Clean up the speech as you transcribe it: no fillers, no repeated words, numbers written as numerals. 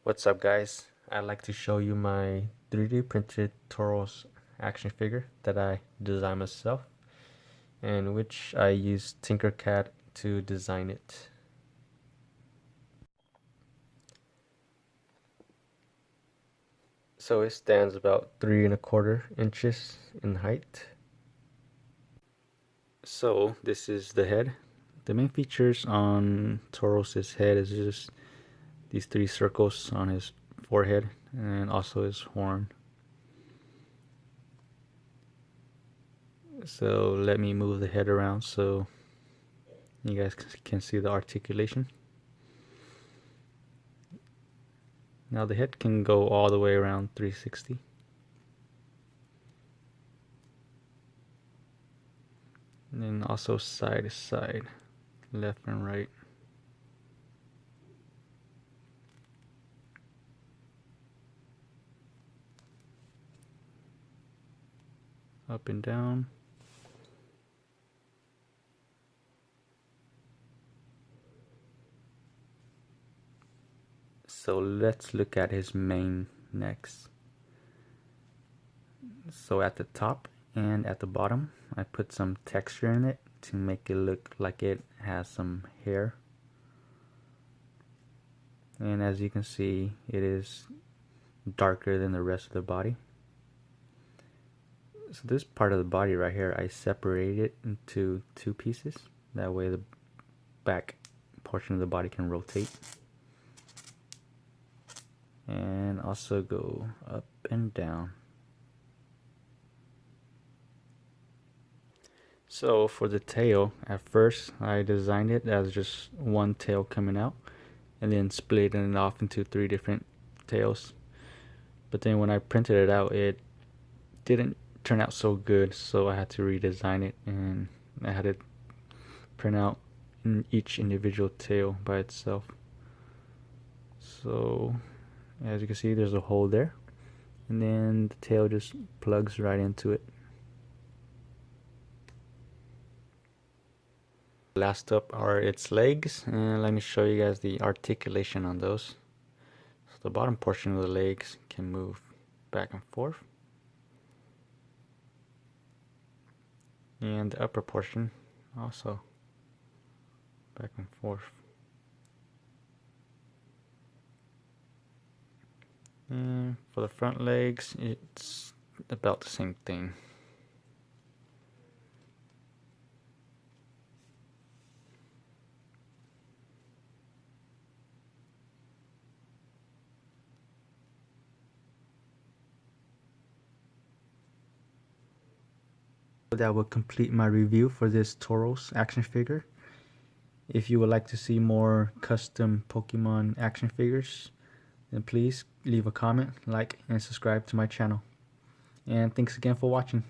What's up, guys? I'd like to show you my 3D printed tauros action figure that I designed myself, and which I used tinkercad to design it. So it stands about 3¼ inches in height. So this is the head. The main features on Tauros' head is just these 3 circles on his forehead and also his horn. So let me move the head around so you guys can see the articulation. Now the head can go all the way around 360. And then also side to side, left and right. Up and down. So let's look at his mane next. So at the top and at the bottom, I put some texture in it to make it look like it has some hair. And as you can see, it is darker than the rest of the body. So this part of the body right here, I separated it into 2 pieces. That way the back portion of the body can rotate. And also go up and down. So for the tail, at first I designed it as just one tail coming out and then splitting it off into 3 different tails. But then when I printed it out, it didn't turn out so good, so I had to redesign it, and I had to print out each individual tail by itself. So as you can see, there's a hole there, and then the tail just plugs right into it. Last up are its legs, and let me show you guys the articulation on those. So the bottom portion of the legs can move back and forth, and the upper portion also back and forth. And for the front legs, it's about the same thing. That will complete my review for this Tauros action figure. If you would like to see more custom Pokemon action figures, then please leave a comment, like, and subscribe to my channel. And thanks again for watching.